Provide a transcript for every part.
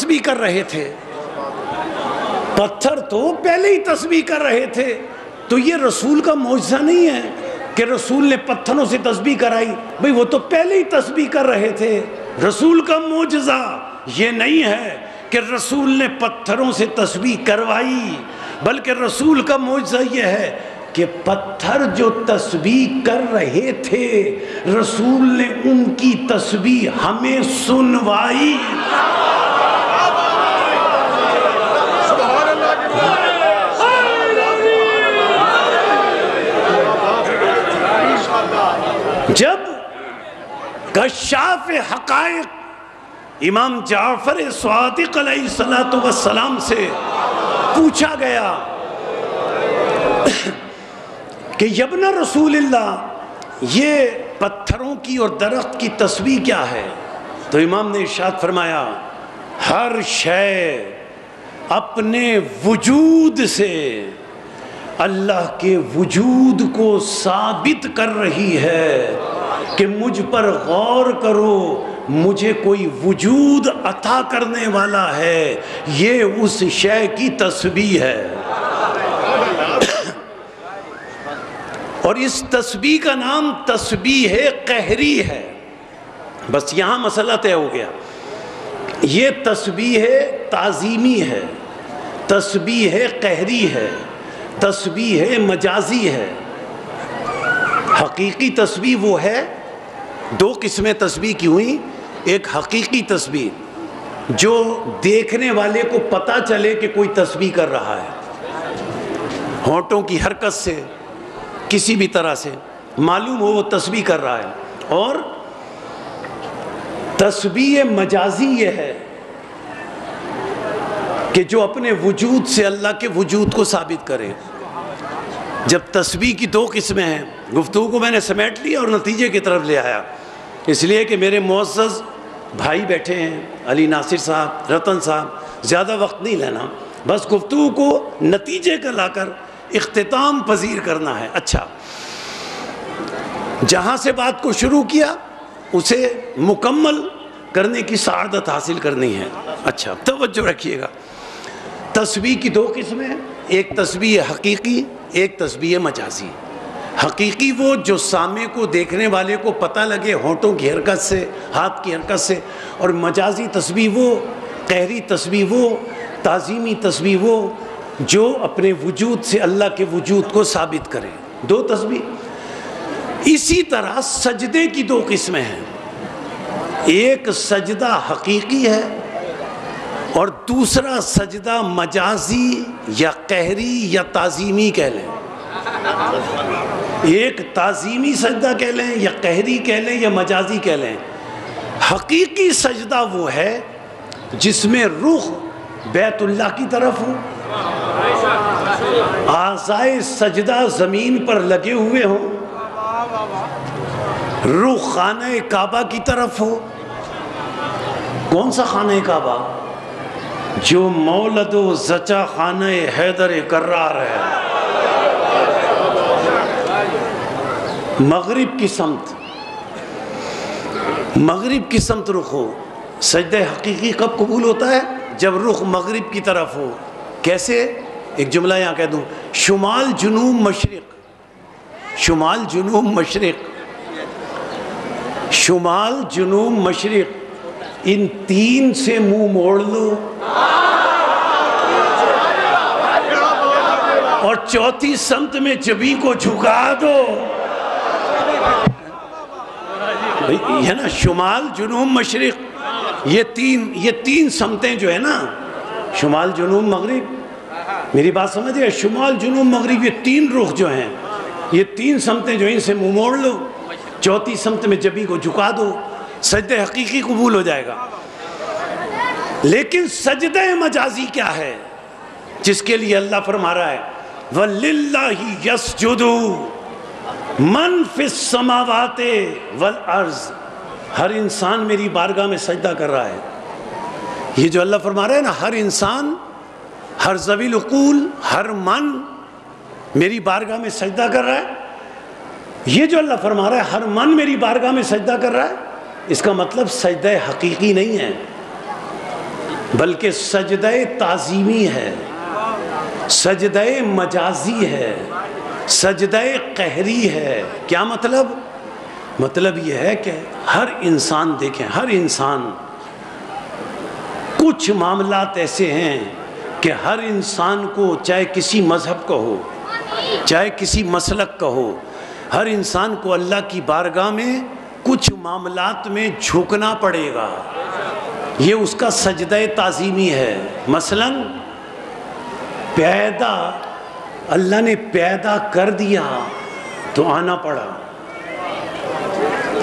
تسبیح کر رہے تھے، پتھر تو پہلے ہی تسبیح کر رہے تھے، تو یہ رسول کا معجزہ نہیں ہے کہ رسول نے پتھروں سے تسبیح کرائی، بھئی وہ تو پہلے ہی تسبیح کر رہے تھے۔ رسول کا معجزہ یہ نہیں ہے کہ رسول نے پتھروں سے تسبیح کروائی، بلکہ رسول کا معجزہ یہ ہے کہ پتھر جو تسبیح کر رہے تھے رسول نے ان کی تسبیح ہمیں سنوائی۔ جب کشاف حقائق امام جعفر صادق علیہ السلام سے پوچھا گیا کہ یبن رسول اللہ یہ پتھروں کی اور درخت کی تسبیح کیا ہے، تو امام نے ارشاد فرمایا ہر شے اپنے وجود سے اللہ کے وجود کو ثابت کر رہی ہے کہ مجھ پر غور کرو، مجھے کوئی وجود عطا کرنے والا ہے، یہ اس شے کی تسبیح ہے۔ اور اس تسبیح کا نام تسبیح قہری ہے۔ بس یہاں مسئلہ طے ہو گیا، یہ تسبیح تعظیمی ہے، تسبیح قہری ہے، تسبیح مجازی ہے۔ حقیقی تسبیح وہ ہے، دو قسمیں تسبیح کی ہوئی، ایک حقیقی تسبیح جو دیکھنے والے کو پتہ چلے کہ کوئی تسبیح کر رہا ہے، ہونٹوں کی حرکت سے کسی بھی طرح سے معلوم ہو وہ تسبیح کر رہا ہے۔ اور تسبیح مجازی یہ ہے کہ جو اپنے وجود سے اللہ کے وجود کو ثابت کرے۔ جب تسبیح کی دو قسمیں ہیں، گفتگو کو میں نے سمیٹ لیا اور نتیجے کی طرف لے آیا، اس لیے کہ میرے معزز بھائی بیٹھے ہیں، علی ناصر صاحب، رتن صاحب، زیادہ وقت نہیں لینا، بس گفتگو کو نتیجے کا لا کر اختتام پذیر کرنا ہے۔ اچھا، جہاں سے بات کو شروع کیا اسے مکمل کرنے کی سعادت حاصل کرنی ہے۔ اچھا توجہ رکھیے گا، تسبیح کی دو قسمیں ہیں، ایک تسبیح حقیقی، ایک تسبیح مجازی۔ حقیقی وہ جو سامع کو، دیکھنے والے کو پتہ لگے ہونٹوں کی حرکت سے، ہاتھ کی حرکت سے، اور مجازی تسبیح وہ، قہری تسبیح وہ، تعظیمی تسبیح وہ جو اپنے وجود سے اللہ کے وجود کو ثابت کرے۔ دو تسبیح۔ اسی طرح سجدے کی دو قسمیں ہیں، ایک سجدہ حقیقی ہے اور دوسرا سجدہ مجازی یا قہری یا تعظیمی کہہ لیں۔ ایک تعظیمی سجدہ کہہ لیں یا قہری کہہ لیں یا مجازی کہہ لیں۔ حقیقی سجدہ وہ ہے جس میں رخ بیت اللہ کی طرف ہو، اعضائے سجدہ زمین پر لگے ہوئے ہوں، رخ خانہ کعبہ کی طرف ہو۔ کون سا خانہ کعبہ؟ جو مولد و زچہ خانہ حیدر کرار ہے، مغرب کی سمت، مغرب کی سمت رخ ہو۔ سجدہ حقیقی کب قبول ہوتا ہے؟ جب رخ مغرب کی طرف ہو۔ کیسے؟ ایک جملہ یہاں کہہ دوں، شمال جنوب مشرق، شمال جنوب مشرق، شمال جنوب مشرق، ان تین سے منہ موڑ لو اور چوتھی سمت میں جبیں کو جھکا دو۔ یہ نا شمال جنوب مشرق، یہ تین سمتیں جو ہے نا، شمال جنوب مغرب، میری بات سمجھے، شمال جنوب مغرب، یہ تین رخ جو ہیں، یہ تین سمتیں جو ہیں، ان سے منہ موڑ لو، چوتھی سمت میں جبیں کو جھکا دو، سجدہ حقیقی قبول ہو جائے گا۔ لیکن سجدہ مجازی کیا ہے جس کے لیے اللہ فرما رہا ہے وَلِلَّهِ يَسْجُدُ مَنْ فِي السَّمَاوَاتِ وَالْأَرْضِ، ہر انسان میری بارگاہ میں سجدہ کر رہا ہے۔ یہ جو اللہ فرما رہا ہے نا، ہر انسان، ہر ذوی العقول، ہر من میری بارگاہ میں سجدہ کر رہا ہے، یہ جو اللہ فرما رہا ہے ہر من میری بارگاہ میں سجدہ کر رہا ہے، اس کا مطلب سجدہ حقیقی نہیں ہے، بلکہ سجدہ تعظیمی ہے، سجدہ مجازی ہے، سجدہ قہری ہے۔ کیا مطلب؟ مطلب یہ ہے کہ ہر انسان، دیکھیں ہر انسان، کچھ معاملات ایسے ہیں کہ ہر انسان کو، چاہے کسی مذہب کا ہو، چاہے کسی مسلک کا ہو، ہر انسان کو اللہ کی بارگاہ میں کچھ معاملات میں جھکنا پڑے گا۔ یہ اس کا سجدہ تعظیمی ہے۔ مثلاً پیدا، اللہ نے پیدا کر دیا تو آنا پڑا۔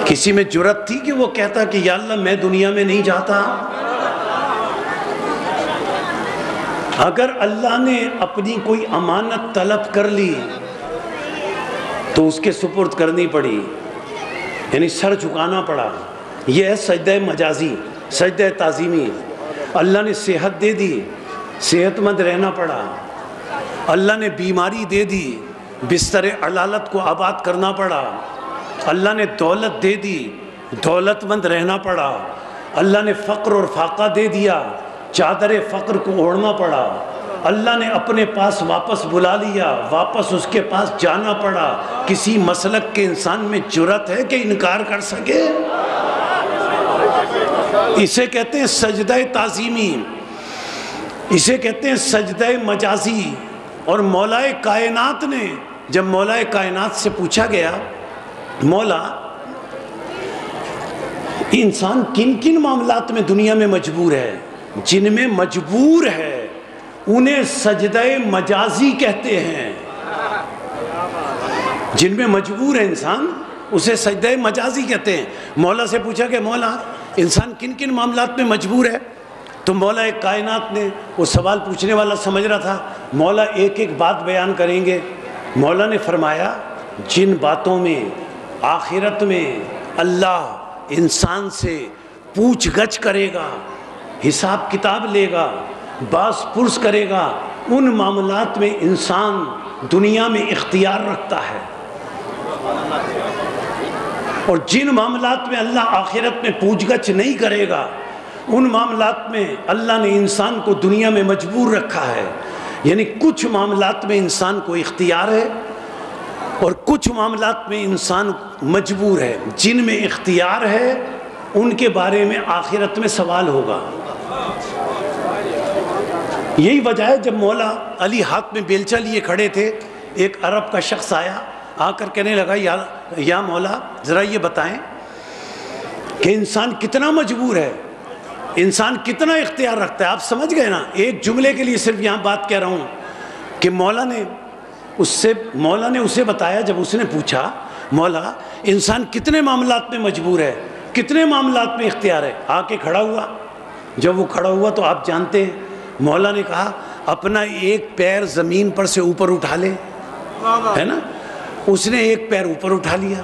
کسی میں جرأت تھی کہ وہ کہتا کہ یا اللہ میں دنیا میں نہیں جاتا؟ اگر اللہ نے اپنی کوئی امانت طلب کر لی تو اس کے سپرد کرنی پڑی، یعنی سر جھکانا پڑا۔ یہ ہے سجدہ مجازی، سجدہ تعظیمی۔ اللہ نے صحت دے دی، صحت مند رہنا پڑا۔ اللہ نے بیماری دے دی، بستر علالت کو آباد کرنا پڑا۔ اللہ نے دولت دے دی، دولت مند رہنا پڑا۔ اللہ نے فقر اور فاقہ دے دیا، چادر فقر کو اوڑھنا پڑا۔ اللہ نے اپنے پاس واپس بلا لیا، واپس اس کے پاس جانا پڑا۔ کسی مسلک کے انسان میں جرأت ہے کہ انکار کر سکے؟ اسے کہتے ہیں سجدہ تعظیمی، اسے کہتے ہیں سجدہ مجازی۔ اور مولا کائنات نے، جب مولا کائنات سے پوچھا گیا مولا انسان کن کن معاملات میں دنیا میں مجبور ہے، جن میں مجبور ہے انہیں سجدہ مجازی کہتے ہیں۔ جن میں مجبور ہے انسان اسے سجدہ مجازی کہتے ہیں۔ مولا سے پوچھا کہ مولا انسان کن کن معاملات میں مجبور ہے؟ تو مولا کائنات نے، وہ سوال پوچھنے والا سمجھ رہا تھا مولا ایک ایک بات بیان کریں گے۔ مولا نے فرمایا جن باتوں میں آخرت میں اللہ انسان سے پوچھ گچھ کرے گا، حساب کتاب لے گا، باس پرس کرے گا، ان معاملات میں انسان دنیا میں اختیار رکھتا ہے، اور جن معاملات میں اللہ آخرت میں پوچھ گچھ نہیں کرے گا ان معاملات میں اللہ نے انسان کو دنیا میں مجبور رکھا ہے۔ یعنی کچھ معاملات میں انسان کو اختیار ہے اور کچھ معاملات میں انسان مجبور ہے۔ جن میں اختیار ہے ان کے بارے میں آخرت میں سوال ہوگا۔ یہی وجہ ہے جب مولا علی ہاتھ میں بیلچہ لیے کھڑے تھے، ایک عرب کا شخص آیا، آ کر کہنے لگا یا مولا ذرا یہ بتائیں کہ انسان کتنا مجبور ہے، انسان کتنا اختیار رکھتا ہے۔ آپ سمجھ گئے نا؟ ایک جملے کے لیے صرف یہاں بات کہہ رہا ہوں کہ مولا نے اسے بتایا، جب اس نے پوچھا مولا انسان کتنے معاملات میں مجبور ہے، کتنے معاملات میں اختیار ہے، آ کے کھڑا ہوا۔ جب وہ کھڑا ہوا تو آپ جانتے ہیں مولا نے کہا اپنا ایک پیر زمین پر سے اوپر اٹھا لے، ہے نا؟ اس نے ایک پیر اوپر اٹھا لیا۔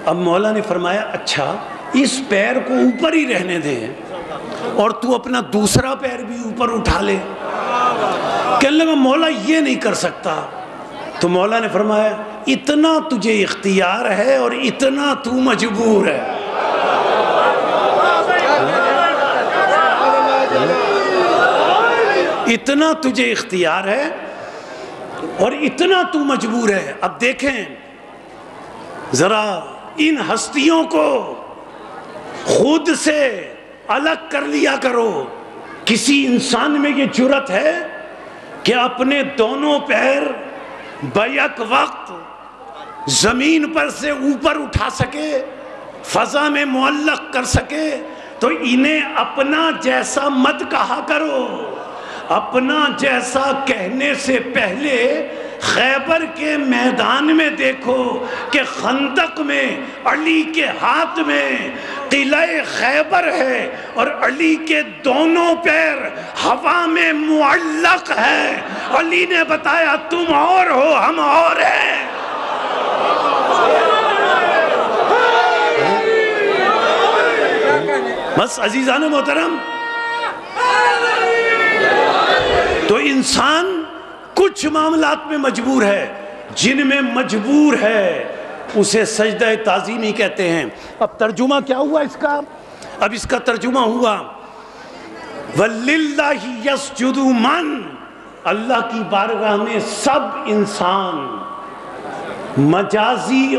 اب مولا نے فرمایا اچھا اس پیر کو اوپر ہی رہنے دے اور تو اپنا دوسرا پیر بھی اوپر اٹھا لے۔ کہنے لگا مولا یہ نہیں کر سکتا۔ تو مولا نے فرمایا اتنا تجھے اختیار ہے اور اتنا تو مجبور ہے۔ اتنا تجھے اختیار ہے اور اتنا تو مجبور ہے۔ اب دیکھیں ذرا ان ہستیوں کو خود سے الگ کر لیا کرو۔ کسی انسان میں یہ جرأت ہے کہ اپنے دونوں پیر بیک وقت زمین پر سے اوپر اٹھا سکے، فضا میں معلق کر سکے؟ تو انہیں اپنا جیسا مت کہا کرو۔ اپنا جیسا کہنے سے پہلے خیبر کے میدان میں دیکھو کہ خندق میں علی کے ہاتھ میں قلعہ خیبر ہے اور علی کے دونوں پیر ہوا میں معلق ہے۔ علی نے بتایا تم اور ہو ہم اور ہیں۔ بس عزیزان محترم، تو انسان کچھ معاملات میں مجبور ہے، جن میں مجبور ہے اسے سجدہ تعظیمی کہتے ہیں۔ اب ترجمہ کیا ہوا اس کا؟ اب اس کا ترجمہ ہوا وَلِلَّهِ يَسْجُدُ مَن، اللہ کی بارگاہ میں سب انسان، مجازی